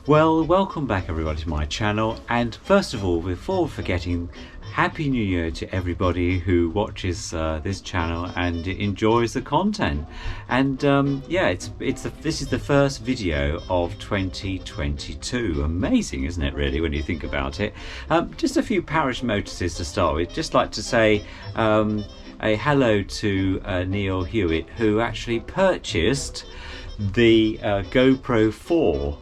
Well, welcome back everybody to my channel, and first of all, before forgetting, Happy New Year to everybody who watches this channel and enjoys the content. And yeah, this is the first video of 2022. Amazing, isn't it, really, when you think about it? Just a few parish notices to start with. Just like to say a hello to Neil Hewitt, who actually purchased the GoPro 4,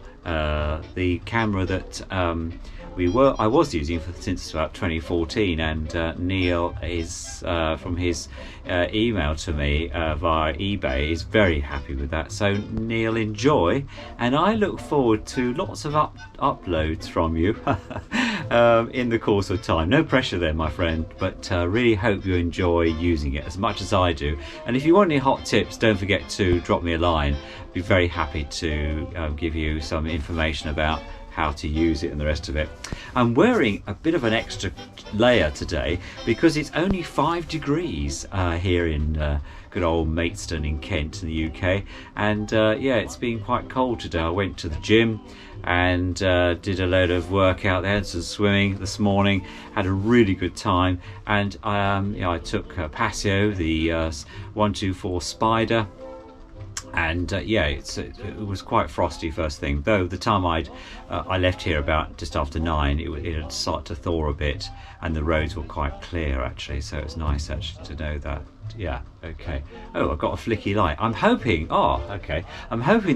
the camera that I was using since about 2014, and Neil is from his email to me via eBay is very happy with that. So Neil, enjoy, and I look forward to lots of uploads from you in the course of time. No pressure there, my friend, but really hope you enjoy using it as much as I do. And if you want any hot tips, don't forget to drop me a line. I'd be very happy to give you some information about how to use it and the rest of it. I'm wearing a bit of an extra layer today because it's only 5 degrees here in good old Maidstone in Kent in the UK, and yeah, it's been quite cold today. I went to the gym and did a load of work out there, some swimming this morning, had a really good time, and I took Passio, the 124 Spider. And yeah, it was quite frosty first thing, though the time I left here about just after 9, it had started to thaw a bit and the roads were quite clear actually, so it's nice actually to know that. Yeah, okay. Oh, I've got a flicky light. I'm hoping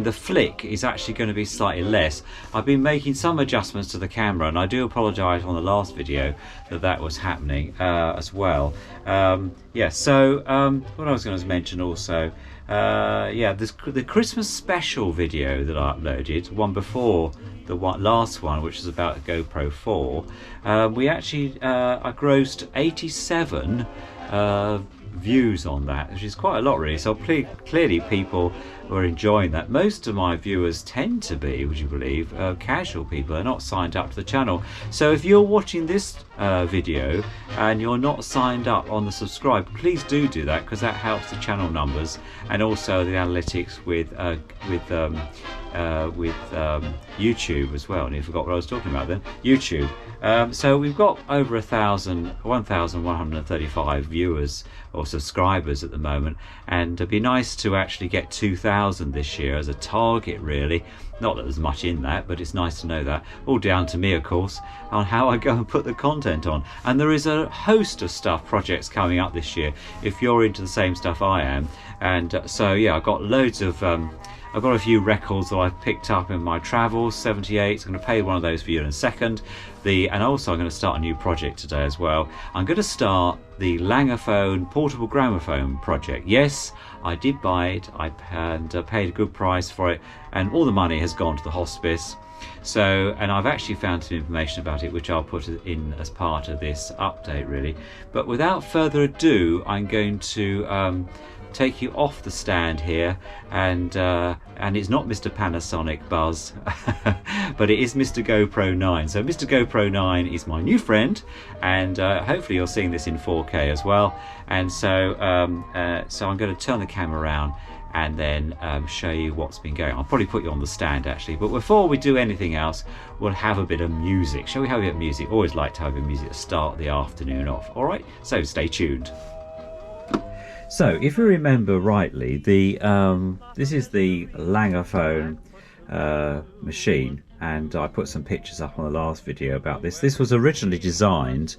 the flick is actually going to be slightly less. I've been making some adjustments to the camera, and I do apologise on the last video that was happening as well. Yeah, so what I was going to mention also, yeah, the Christmas special video that I uploaded, one before the last one, which is about GoPro 4, we actually I grossed 87 views on that, which is quite a lot really. So clearly people were enjoying that. Most of my viewers tend to be, would you believe, casual people. They're not signed up to the channel. So if you're watching this video and you're not signed up on the subscribe, please do that, because that helps the channel numbers and also the analytics with YouTube as well. And you forgot what I was talking about then. YouTube. So we've got over 1,135 viewers or subscribers at the moment, and it'd be nice to actually get 2,000 this year as a target really. Not that there's much in that, but it's nice to know that. All down to me, of course, on how I go and put the content on. And there is a host of projects coming up this year if you're into the same stuff I am. And so yeah, I've got loads of I've got a few records that I've picked up in my travels, 78. I'm going to play one of those for you in a second. And also I'm going to start a new project today as well. I'm going to start the Lingophone portable gramophone project. Yes, I did buy it, and paid a good price for it, and all the money has gone to the hospice. So, and I've actually found some information about it which I'll put in as part of this update really. But without further ado, I'm going to take you off the stand here, and it's not Mr. Panasonic Buzz but it is Mr. GoPro 9. So Mr. GoPro 9 is my new friend, and hopefully you're seeing this in 4K as well. And so so I'm going to turn the camera around and then show you what's been going on. I'll probably put you on the stand actually, but before we do anything else, we'll have a bit of music. Shall we have a bit of music? Always like to have a bit of music to start the afternoon off. All right, so stay tuned. So if you remember rightly, this is the Lingophone machine, and I put some pictures up on the last video about this. This was originally designed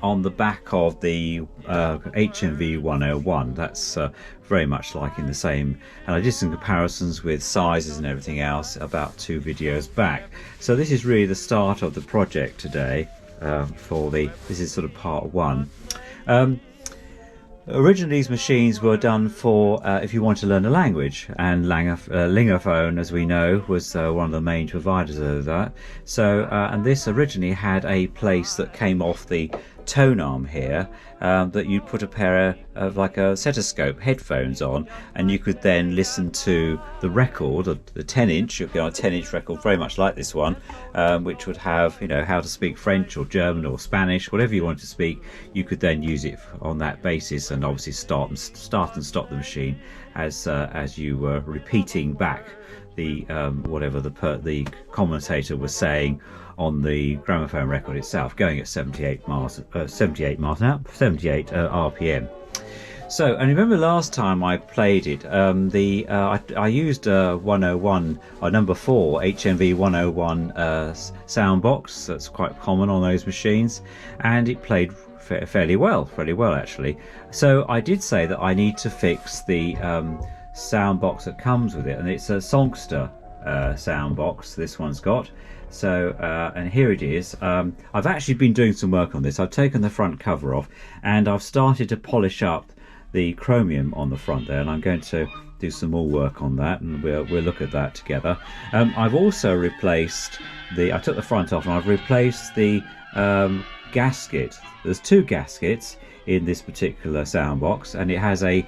on the back of the HMV 101. That's very much like in the same, and I did some comparisons with sizes and everything else about 2 videos back. So this is really the start of the project today. This is sort of part 1. Originally these machines were done for if you want to learn a language, and Lingophone, as we know, was one of the main providers of that. So and this originally had a place that came off the tone arm here that you'd put a pair of like a stethoscope headphones on, and you could then listen to the record, the 10-inch. You've got a 10-inch record very much like this one, which would have, you know, how to speak French or German or Spanish, whatever you want to speak. You could then use it on that basis, and obviously start and stop the machine as you were repeating back the whatever the commentator was saying on the gramophone record itself, going at 78 RPM. So, and remember last time I played it, I used a 101, a number 4 HMV 101 Soundbox. That's quite common on those machines, and it played fairly well actually. So I did say that I need to fix the Soundbox that comes with it, and it's a Songster Soundbox this one's got. So and here it is. I've actually been doing some work on this. I've taken the front cover off and I've started to polish up the chromium on the front there, and I'm going to do some more work on that, and we'll look at that together. I've also replaced I took the front off and I've replaced the gasket. There's 2 gaskets in this particular Soundbox, and it has a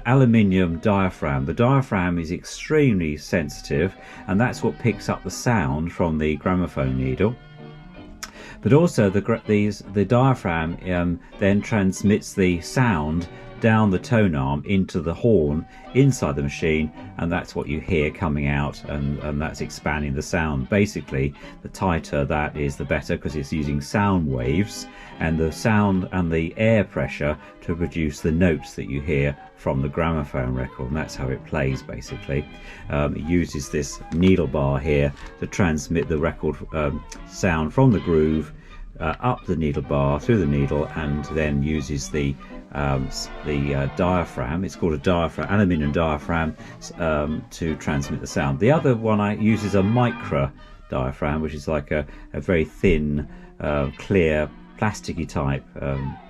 aluminium diaphragm. The diaphragm is extremely sensitive, and that's what picks up the sound from the gramophone needle. But also the diaphragm then transmits the sound down the tone arm into the horn inside the machine, and that's what you hear coming out, and that's expanding the sound. Basically, the tighter that is, the better, because it's using sound waves and the sound and the air pressure to produce the notes that you hear from the gramophone record, and that's how it plays basically. It uses this needle bar here to transmit the record sound from the groove up the needle bar through the needle, and then uses the diaphragm. It's called a diaphragm, aluminium diaphragm, to transmit the sound. The other one uses a micro diaphragm, which is like a very thin, clear, plasticky type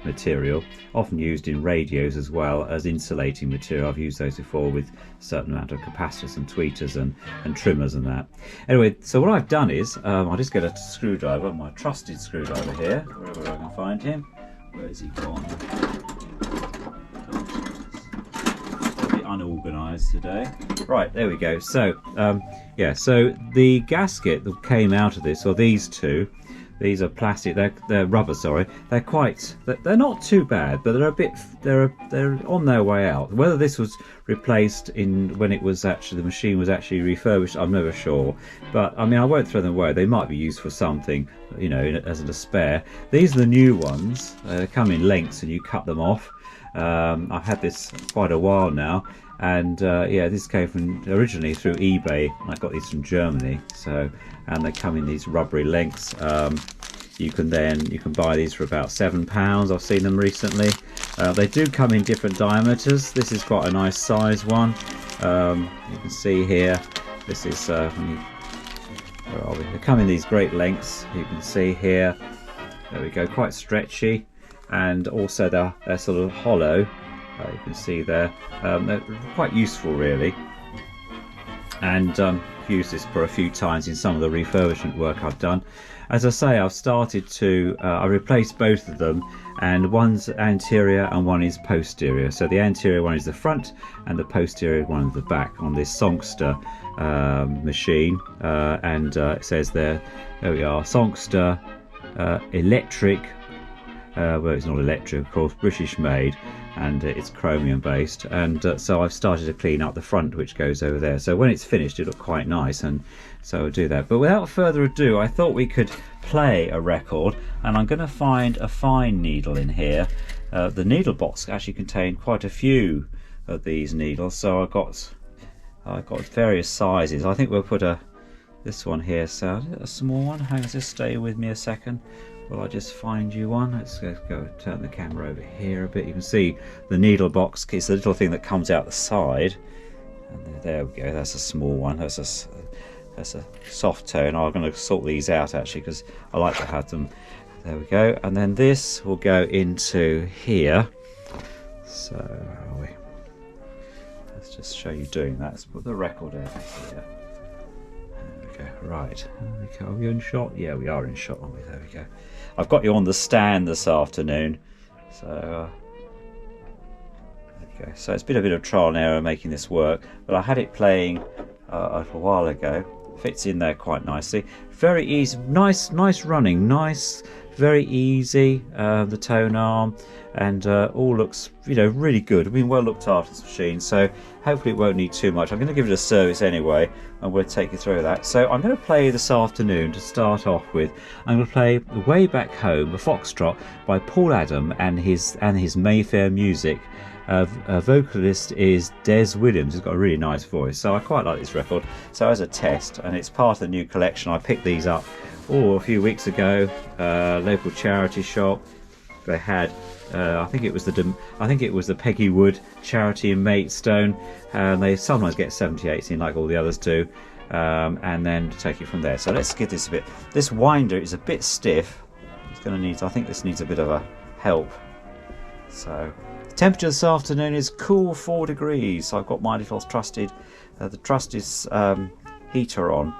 material, often used in radios as well as insulating material. I've used those before with a certain amount of capacitors and tweeters and trimmers and that. Anyway, so what I've done is I'll just get a screwdriver, my trusted screwdriver here, wherever I can find him. Where has he gone? A bit unorganised today. Right, there we go. So yeah, so the gasket that came out of this, or these two, these are plastic. They're rubber. Sorry, they're not too bad, but they're on their way out. Whether this was replaced when it was actually the machine was actually refurbished, I'm never sure. But I mean, I won't throw them away. They might be used for something, you know, as a spare. These are the new ones. They come in lengths, and you cut them off. I've had this quite a while now, and yeah, this came originally through eBay. I got these from Germany, and they come in these rubbery lengths. You can buy these for about £7. I've seen them recently. They do come in different diameters. This is quite a nice size one. You can see here, this is where are we? They come in these great lengths. You can see here, there we go, quite stretchy, and also they're sort of hollow. You can see there. They're quite useful really, and used this for a few times in some of the refurbishment work I've done. As I say, I've started to I replaced both of them, and one's anterior and one is posterior. So the anterior one is the front and the posterior one is the back on this Songster machine, and it says there we are, Songster electric. Well, it's not electric, of course, British made, and it's chromium based, and so I've started to clean up the front, which goes over there. So when it's finished, it'll look quite nice, and so I'll do that. But without further ado, I thought we could play a record, and I'm going to find a fine needle in here. The needle box actually contained quite a few of these needles, so I've got various sizes. I think we'll put this one here, so a small one. Hang on, just stay with me a second. Well, I just find you one. Let's go turn the camera over here a bit. You can see the needle box. It's the little thing that comes out the side. And there we go. That's a small one. That's a soft tone. I'm going to sort these out actually, because I like to have them. There we go. And then this will go into here. So where are we? Let's just show you doing that. Let's put the record over here. There we go. Right, are we in shot? Yeah, we are in shot, aren't we? There we go. I've got you on the stand this afternoon, so there you go. So it's been a bit of trial and error making this work, but I had it playing a while ago. Fits in there quite nicely. Very easy, nice running, nice, very easy. The tone arm and all looks, really good. I've been well looked after this machine, so hopefully it won't need too much. I'm going to give it a service anyway, and we'll take you through that. So I'm going to play this afternoon to start off with. I'm going to play "Way Back Home," a foxtrot by Paul Adam and his Mayfair Music. Vocalist is Des Williams. He's got a really nice voice, so I quite like this record. So as a test, and it's part of the new collection, I picked these up a few weeks ago. Local charity shop. They had, I think it was the Peggy Wood charity in Maidstone, and they sometimes get 78s in like all the others do, and then take it from there. So let's give this a bit. This winder is a bit stiff. It's going to need. I think this needs a bit of a help. So. Temperature this afternoon is cool 4 degrees. So I've got my little trusted heater on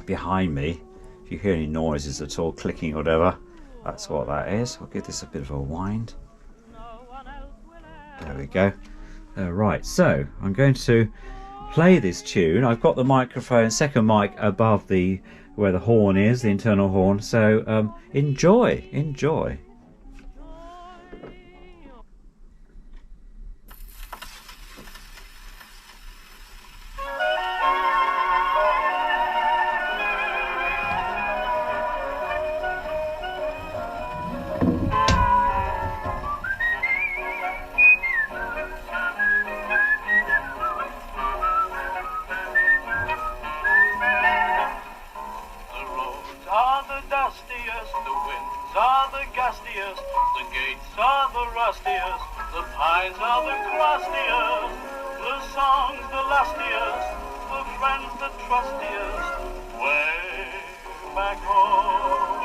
behind me. If you hear any noises at all, clicking or whatever, that's what that is. I'll give this a bit of a wind. There we go. Right, so I'm going to play this tune. I've got the microphone, second mic above where the horn is, the internal horn. So enjoy. The gates are the rustiest, the pines are the crustiest, the songs the lustiest, the friends the trustiest, way back home.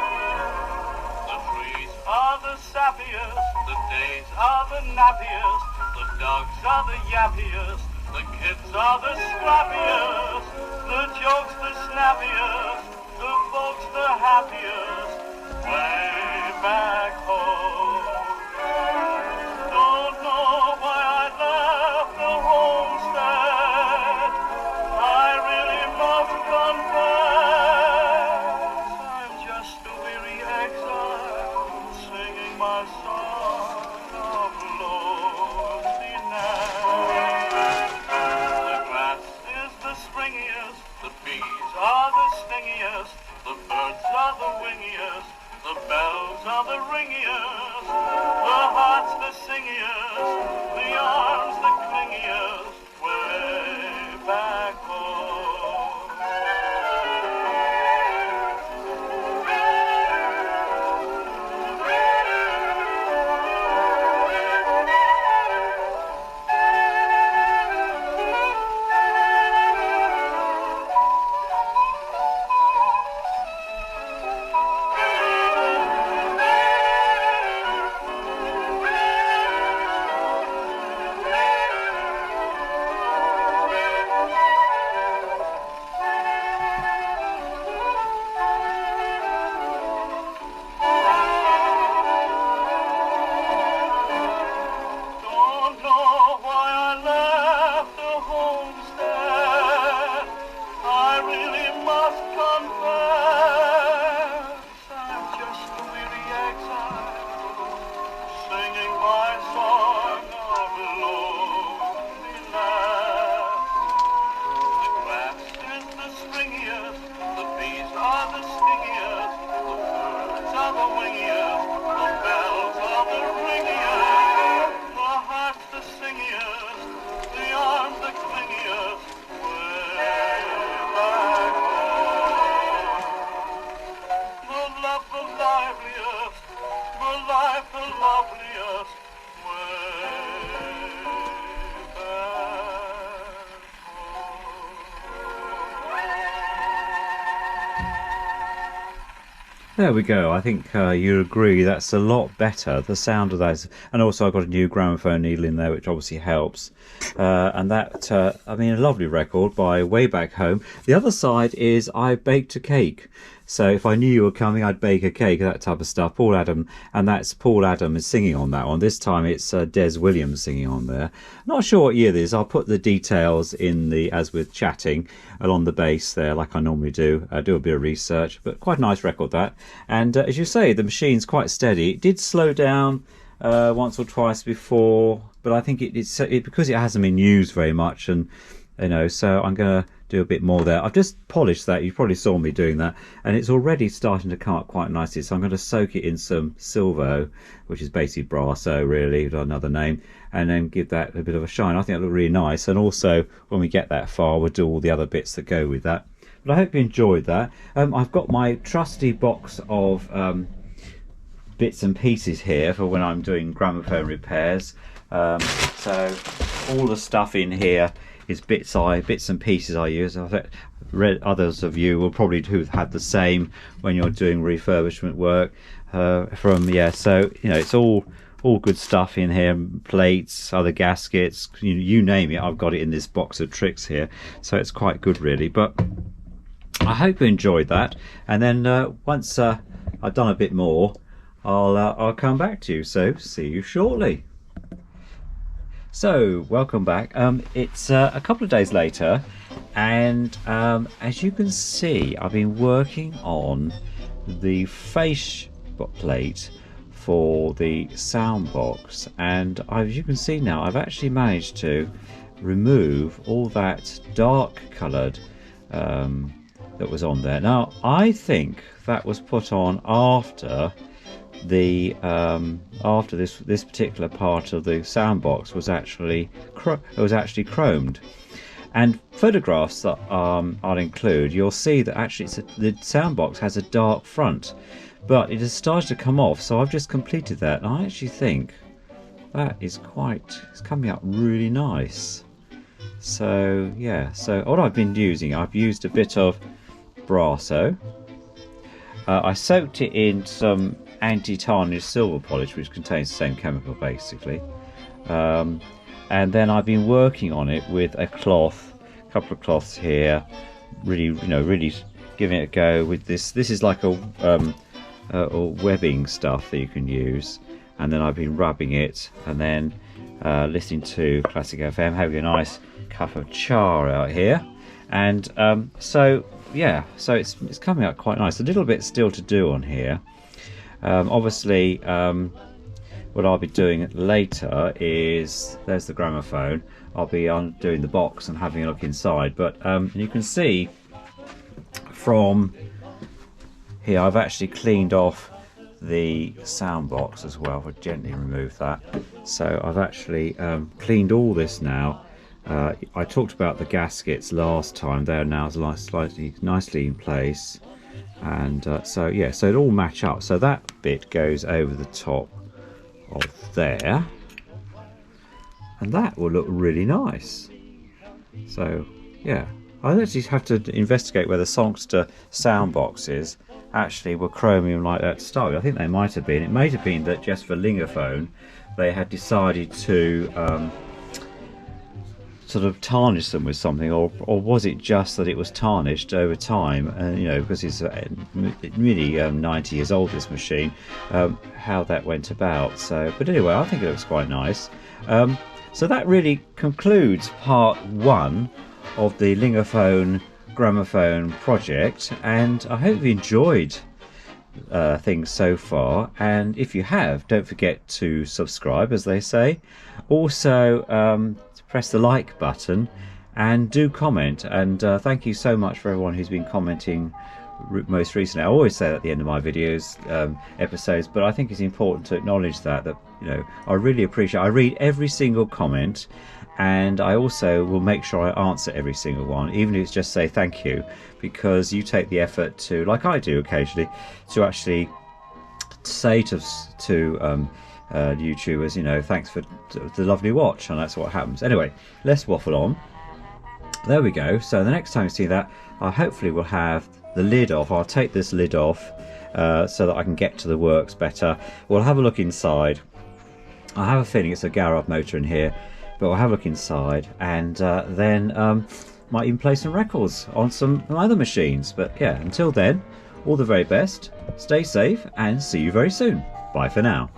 The trees are the sappiest, the days are the nappiest, the dogs are the yappiest, the kids are the scrappiest, the jokes the snappiest, the folks the happiest, way back home. Don't know why I left the homestead. I really must confess, I'm just a weary exile, singing my song of loneliness. The grass is the springiest, the bees are the stingiest, the birds are the wingiest, the bells are the ringiest, the heart's the singiest, the arms the clingiest, way back home. There we go. I think you agree that's a lot better, the sound of those. And also I've got a new gramophone needle in there, which obviously helps. and that, I mean, a lovely record by Way Back Home. The other side is I Baked a Cake. So if I knew you were coming, I'd bake a cake, that type of stuff. Paul Adam, and that's Paul Adam is singing on that one. This time it's Des Williams singing on there. Not sure what year this is. I'll put the details in the, as we're chatting, along the bass there, like I normally do. I do a bit of research, but quite a nice record that. And as you say, the machine's quite steady. It did slow down once or twice before, but I think it's because it hasn't been used very much, and you know, so I'm going to do a bit more there. I've just polished that. You probably saw me doing that, and it's already starting to come up quite nicely. So I'm going to soak it in some Silvo, which is basically Brasso, really, another name, and then give that a bit of a shine. I think it'll look really nice. And also, when we get that far, we'll do all the other bits that go with that. But I hope you enjoyed that. I've got my trusty box of bits and pieces here for when I'm doing gramophone repairs. So all the stuff in here is bits and pieces I use. I've read others of you will probably have had the same when you're doing refurbishment work. So you know, it's all good stuff in here. Plates, other gaskets, you name it. I've got it in this box of tricks here, so it's quite good really. But I hope you enjoyed that. And then once I've done a bit more, I'll come back to you. So see you shortly. So welcome back. It's a couple of days later, and as you can see, I've been working on the face plate for the Soundbox, and as you can see now, I've actually managed to remove all that dark coloured that was on there. Now I think that was put on after the after this particular part of the Soundbox was actually chromed, and photographs that I'll include, you'll see that actually the Soundbox has a dark front, but it has started to come off. So I've just completed that, and I actually think that is it's coming up really nice. So yeah, so what I've been using, I've used a bit of Brasso. I soaked it in some anti-tarnish silver polish, which contains the same chemical basically, and then I've been working on it with a cloth, a couple of cloths here, really giving it a go with this. This is like a webbing stuff that you can use, and then I've been rubbing it, and then listening to Classic FM, having a nice cup of char out here, and so yeah, so it's coming out quite nice. A little bit still to do on here. Obviously, what I'll be doing later is, there's the gramophone. I'll be undoing the box and having a look inside, but you can see from here I've actually cleaned off the Soundbox as well. I'll gently remove that. So I've actually cleaned all this now. I talked about the gaskets last time. They're now slightly nicely in place. And so yeah, so it all match up. So that bit goes over the top of there, and that will look really nice. So yeah, I actually have to investigate whether Songster Soundboxes actually were chromium like that to start with. I think they might have been. It may have been that just for Lingophone they had decided to sort of tarnish them with something, or was it just that it was tarnished over time, and because it's really 90 years old, this machine, how that went about. So but anyway, I think it looks quite nice. So that really concludes part one of the Lingophone gramophone project, and I hope you enjoyed things so far, and if you have, don't forget to subscribe, as they say. Also press the like button and do comment, and thank you so much for everyone who's been commenting most recently. I always say that at the end of my videos, episodes, but I think it's important to acknowledge that I really appreciate. I read every single comment, and I also will make sure I answer every single one, even if it's just say thank you, because you take the effort to, like I do occasionally, to actually say to YouTubers, thanks for the lovely watch, and that's what happens. Anyway, let's waffle on. There we go. So the next time you see that, I hopefully will have the lid off. I'll take this lid off so that I can get to the works better. We'll have a look inside. I have a feeling it's a Garov motor in here. but I'll have a look inside, and then might even play some records on some other machines. But yeah, until then, all the very best, stay safe, and see you very soon. Bye for now.